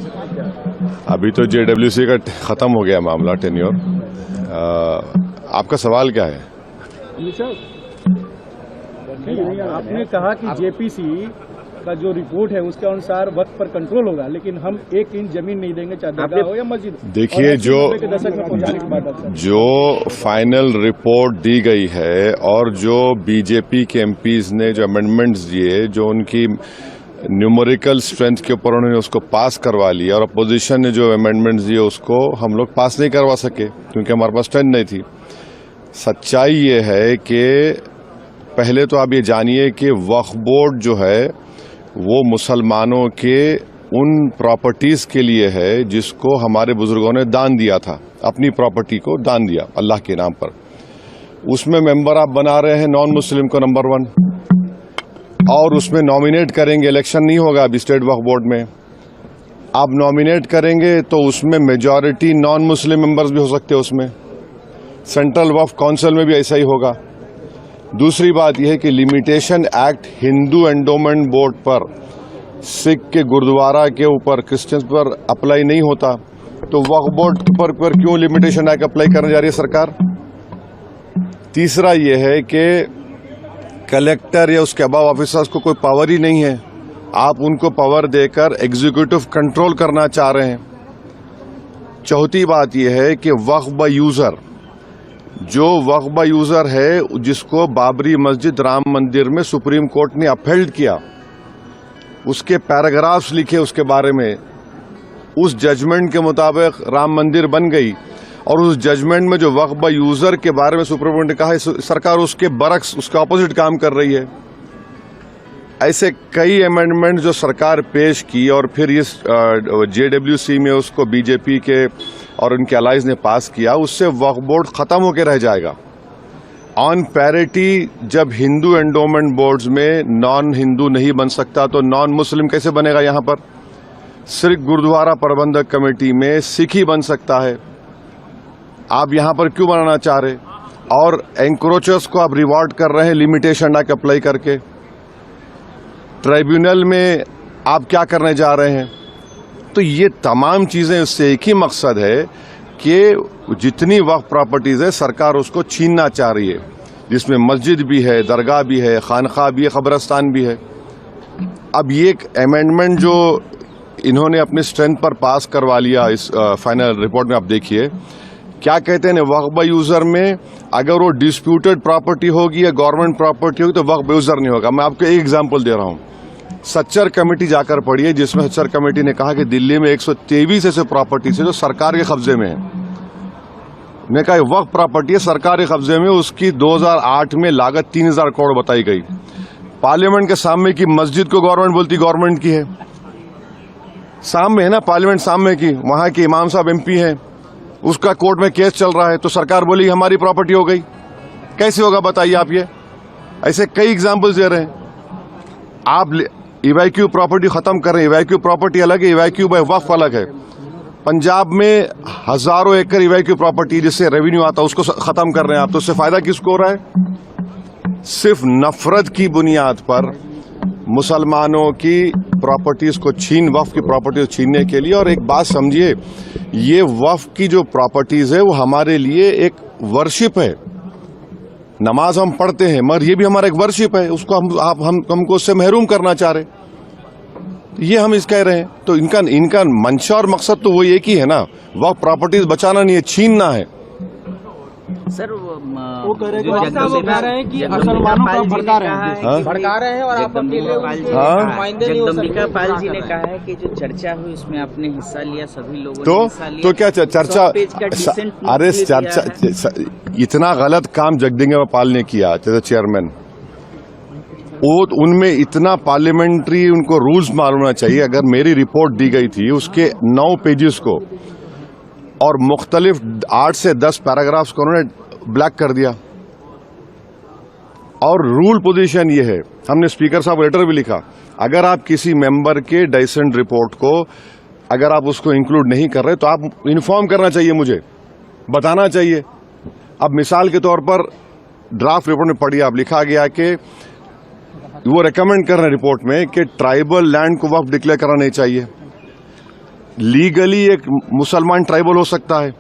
सकते हैं क्या? अभी तो JWC का खत्म हो गया मामला, टेन्योर। आपका सवाल क्या है? आपने कहा कि JPC का जो रिपोर्ट है उसके अनुसार वक्त पर कंट्रोल होगा, लेकिन हम 1 इंच जमीन नहीं देंगे, चाहे दरगाह हो या मस्जिद। देखिए, जो फाइनल रिपोर्ट दी गई है और जो बीजेपी के एमपीज ने जो अमेंडमेंट्स दिए, जो उनकी न्यूमेरिकल स्ट्रेंथ के ऊपर उन्होंने उसको पास करवा लिया, और अपोजिशन ने जो अमेंडमेंट्स दिए उसको हम लोग पास नहीं करवा सके क्योंकि हमारे पास स्ट्रेंथ नहीं थी। सच्चाई ये है कि पहले तो आप ये जानिए कि वक्फ बोर्ड जो है वो मुसलमानों के उन प्रॉपर्टीज के लिए है जिसको हमारे बुजुर्गों ने दान दिया था, अपनी प्रॉपर्टी को दान दिया अल्लाह के नाम पर। उसमें मेंबर आप बना रहे हैं नॉन मुस्लिम को नंबर 1, और उसमें नॉमिनेट करेंगे। इलेक्शन नहीं होगा अभी स्टेट वक्फ बोर्ड में। आप नॉमिनेट करेंगे तो उसमें मेजॉरिटी नॉन मुस्लिम मेंबर्स भी हो सकते हैं। उसमें सेंट्रल वक्फ काउंसिल में भी ऐसा ही होगा। दूसरी बात यह है कि limitation act Hindu endowment board पर, सिख के गुरुद्वारा के ऊपर, क्रिश्चियंस पर अप्लाई नहीं होता, तो वक्फ बोर्ड पर क्यों लिमिटेशन एक्ट अप्लाई करने जा रही है सरकार? तीसरा यह है कि कलेक्टर या उसके अबाव ऑफिसर्स को कोई पावर ही नहीं है, आप उनको पावर देकर एग्जीक्यूटिव कंट्रोल करना चाह रहे हैं। चौथी बात यह है कि वक्फ बाय यूजर, जो वक्फ बाय यूजर है जिसको बाबरी मस्जिद राम मंदिर में सुप्रीम कोर्ट ने अपहेल्ड किया, उसके पैराग्राफ्स लिखे उसके बारे में, उस जजमेंट के मुताबिक राम मंदिर बन गई, और उस जजमेंट में जो वक्फ बाय यूजर के बारे में सुप्रीम कोर्ट ने कहा है, सरकार उसके बरक्स, उसके ऑपोजिट काम कर रही है। ऐसे कई अमेंडमेंट जो सरकार पेश की और फिर इस JWC में उसको बीजेपी के और उनके अलाइज ने पास किया, उससे वक्फ बोर्ड खत्म होकर रह जाएगा। ऑन पैरिटी, जब हिंदू एंडोमेंट बोर्ड्स में नॉन हिंदू नहीं बन सकता तो नॉन मुस्लिम कैसे बनेगा? यहां पर सिर्फ गुरुद्वारा प्रबंधक कमेटी में सिख ही बन सकता है। आप यहां पर क्यों बनाना चाह रहे? और एंक्रोचर्स को आप रिवॉर्ड कर रहे हैं लिमिटेशन एक्ट अप्लाई करके। ट्राइब्यूनल में आप क्या करने जा रहे हैं? तो ये तमाम चीजें, इससे एक ही मकसद है कि जितनी वक्फ प्रॉपर्टीज है सरकार उसको छीनना चाह रही है, जिसमें मस्जिद भी है, दरगाह भी है, खानखा भी है, कब्रस्तान भी है। अब ये एक अमेंडमेंट जो इन्होंने अपनी स्ट्रेंथ पर पास करवा लिया, इस फाइनल रिपोर्ट में आप देखिए क्या कहते हैं। वक्फ बाय यूजर में अगर वो डिस्प्यूटेड प्रॉपर्टी होगी या गवर्नमेंट प्रॉपर्टी होगी तो वक्फ बाय यूजर नहीं होगा। मैं आपको एक एग्जांपल दे रहा हूं, सच्चर कमेटी जाकर पढ़िए, जिसमें सच्चर कमेटी ने कहा कि दिल्ली में 123 ऐसे प्रॉपर्टीज है जो सरकार के कब्जे में है। ने कहा वक्फ प्रॉपर्टी है सरकार के कब्जे में, उसकी 2008 में लागत 3000 करोड़ बताई गई। पार्लियामेंट के सामने की मस्जिद को गवर्नमेंट बोलती गवर्नमेंट की है, सामने है ना पार्लियामेंट सामने की, वहां के इमाम साहब MP हैं, उसका कोर्ट में केस चल रहा है, तो सरकार बोली हमारी प्रॉपर्टी हो गई। कैसे होगा बताइए आप? ये ऐसे कई एग्जांपल्स दे रहे हैं। आप इवैक्यू प्रॉपर्टी खत्म कर रहे हैं, इवैक्यू प्रॉपर्टी अलग है, इवैक्यू बाय वक्फ अलग है। पंजाब में हजारों एकड़ इवैक्यू प्रॉपर्टी जिससे रेवेन्यू आता है उसको खत्म कर रहे हैं आप, तो उससे फायदा किसको हो रहा है? सिर्फ नफरत की बुनियाद पर मुसलमानों की प्रॉपर्टीज को वक्फ की प्रॉपर्टीज छीनने के लिए। और एक बात समझिए, ये वक्फ की जो प्रॉपर्टीज है वो हमारे लिए एक वर्शिप है। नमाज हम पढ़ते हैं मगर ये भी हमारा एक वर्शिप है, उसको हमको उससे महरूम करना चाह रहे, ये हम इस कह रहे हैं। तो इनका मंशा और मकसद तो वो एक ही है ना, वक्फ प्रॉपर्टीज बचाना नहीं है, छीनना है। सर वो कह रहे हैं कि मुसलमानों को भड़का रहे हैं और आप अकेले नुमाइंदे नहीं हो सकते। जगदम्बिका पाल जी ने कहा है कि जो चर्चा हुई उसमें आपने हिस्सा लिया, सभी लोगों ने हिस्सा लिया। तो क्या चर्चा? अरे चर्चा, इतना गलत काम जगदम्बिका पाल ने किया चेयरमैन, उनमें इतना पार्लियामेंट्री उनको रूल्स मालूम होना चाहिए। अगर मेरी रिपोर्ट दी गई थी उसके 9 पेजेस को और मुख्तलिफ 8 से 10 पैराग्राफ्स को उन्होंने ब्लैक कर दिया। और रूल पोजीशन ये है, हमने स्पीकर साहब लेटर भी लिखा, अगर आप किसी मेंबर के डाइसेंट रिपोर्ट को अगर आप उसको इंक्लूड नहीं कर रहे तो आप इन्फॉर्म करना चाहिए, मुझे बताना चाहिए। अब मिसाल के तौर पर ड्राफ्ट रिपोर्ट में पढ़िए, आप लिखा गया कि वो रेकमेंड कर रहे हैं रिपोर्ट में कि ट्राइबल लैंड को वक्फ डिक्लेयर करना नहीं चाहिए। लीगली एक मुसलमान ट्राइबल हो सकता है,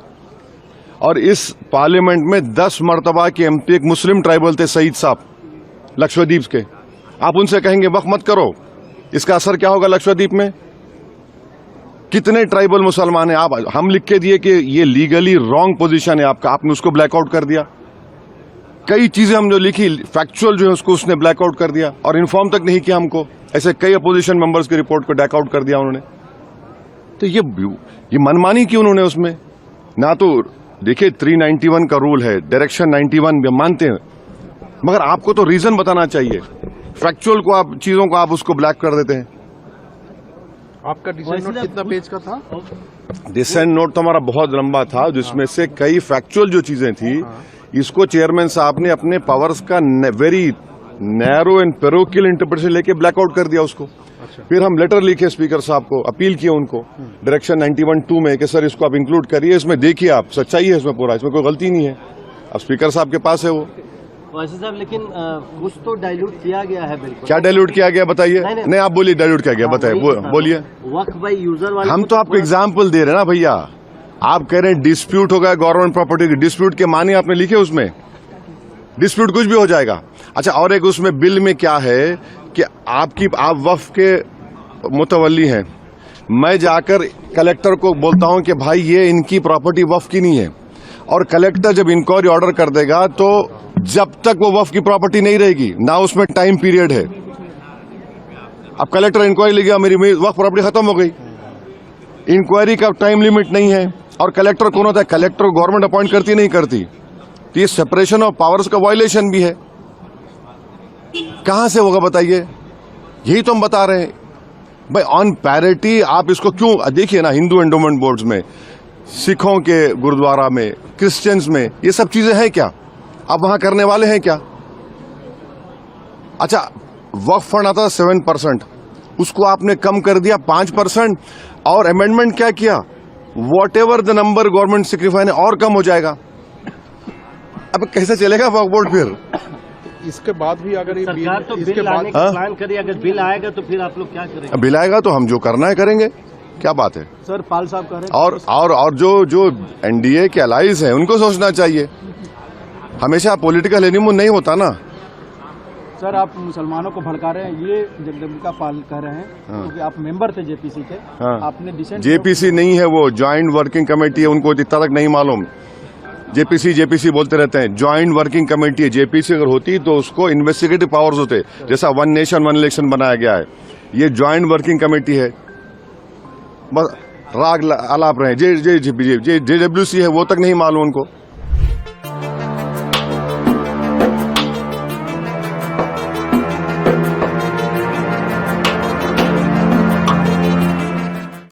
और इस पार्लियामेंट में 10 मर्तबा के एमपी एक मुस्लिम ट्राइबल थे, सईद साहब लक्षद्वीप के। आप उनसे कहेंगे वक्फ मत करो, इसका असर क्या होगा लक्षद्वीप में? कितने ट्राइबल मुसलमान हैं? हम लिख के दिए कि ये लीगली रॉन्ग पोजीशन है आपका, आपने उसको ब्लैकआउट कर दिया। कई चीजें हम जो लिखी फैक्चुअल जो है उसको उसने ब्लैकआउट कर दिया, और इन्फॉर्म तक नहीं किया हमको। ऐसे कई अपोजिशन मेंबर्स की रिपोर्ट को बैकआउट कर दिया उन्होंने। तो ये मनमानी क्यों उन्होंने उसमें? ना तो देखिए 391 का रूल है, डायरेक्शन 91 भी मानते हैं, मगर आपको तो रीजन बताना चाहिए। फैक्चुअल को आप चीजों को आप उसको ब्लैक कर देते हैं। आपका डिसेंट नोट कितना पेज का था? डिसेंट नोट तो हमारा बहुत लंबा था, जिसमें से कई फैक्चुअल जो चीजें थी इसको चेयरमैन साहब ने अपने पावर्स का very narrow and parochial interpretation लेके ब्लैकआउट कर दिया उसको। फिर हम लेटर लिखे स्पीकर साहब को, अपील किए उनको डायरेक्शन 91(2) में कि सर इसको आप इंक्लूड करिए, इसमें देखिए आप सच्चाई है इसमें पूरा, इसमें कोई गलती नहीं है। अब स्पीकर साहब के पास है वो। वैसे साहब लेकिन कुछ तो डाइल्यूट किया गया है। बिल्कुल क्या डाइल्यूट किया गया बताइए? नहीं आप बोलिए डाइल्यूट किया गया, बताइए बोलिए। वक्फ बाय यूजर वाले हम तो आपको एग्जाम्पल दे रहे हैं ना भैया। आप कह रहे हैं डिस्प्यूट हो गया गवर्नमेंट प्रॉपर्टी की, डिस्प्यूट के माने आपने लिखे उसमें, डिस्प्यूट कुछ भी हो जाएगा। अच्छा, और एक उसमें बिल में क्या है कि आप वक्फ के मुतवल्ली हैं, मैं जाकर कलेक्टर को बोलता हूं कि भाई ये इनकी प्रॉपर्टी वक्फ की नहीं है, और कलेक्टर जब इंक्वायरी ऑर्डर कर देगा तो जब तक वो वक्फ की प्रॉपर्टी नहीं रहेगी ना उसमें टाइम पीरियड है। अब कलेक्टर इंक्वायरी लेगा, मेरी वक्फ प्रॉपर्टी खत्म हो गई, इंक्वायरी का टाइम लिमिट नहीं है। और कलेक्टर कौन होता है? कलेक्टर गवर्नमेंट अपॉइंट करती नहीं करती, तो ये सेपरेशन ऑफ पावर्स का वायलेशन भी है। कहां से होगा बताइए? यही तो हम बता रहे हैं भाई, ऑन पैरिटी आप इसको क्यों? देखिए ना, हिंदू एंडोमेंट बोर्ड्स में, सिखों के गुरुद्वारा में, क्रिश्चियंस में, ये सब चीजें हैं क्या? आप वहां करने वाले हैं क्या? अच्छा, वक्फ फंड आता था 7%, उसको आपने कम कर दिया 5%, और अमेंडमेंट क्या किया? What ever the number government sacrifice है और कम हो जाएगा। अब कैसे चलेगा वक्फ बोर्ड? फिर इसके बाद भी अगर सरकार तो बिल लाने का प्लान करिए, अगर बिल आएगा तो फिर आप लोग क्या करेंगे? बिल आएगा तो हम जो करना है करेंगे, क्या बात है सर? पाल साहब कह रहे हैं और जो एनडीए के अलाइज हैं उनको सोचना चाहिए। हमेशा पॉलिटिकल एनिमो नहीं होता ना। सर, आप मुसलमानों को भड़का रहे हैं, ये जगदम्बिका पाल कह रहे हैं, क्योंकि आप मेंबर थे जेपीसी के। आपने डिसेंट जेपीसी नहीं है वो, ज्वाइंट वर्किंग कमेटी है, उनको इतना तक नहीं मालूम। जेपीसी बोलते रहते हैं, ज्वाइंट वर्किंग कमेटी है। जेपीसी अगर होती तो उसको इन्वेस्टिगेटिव पावर्स होते, जैसा वन नेशन वन इलेक्शन बनाया गया है। ये ज्वाइंट वर्किंग कमेटी है, बस राग आलाप रहे। जेडब्ल्यूसी है, वो तक नहीं मालूम उनको।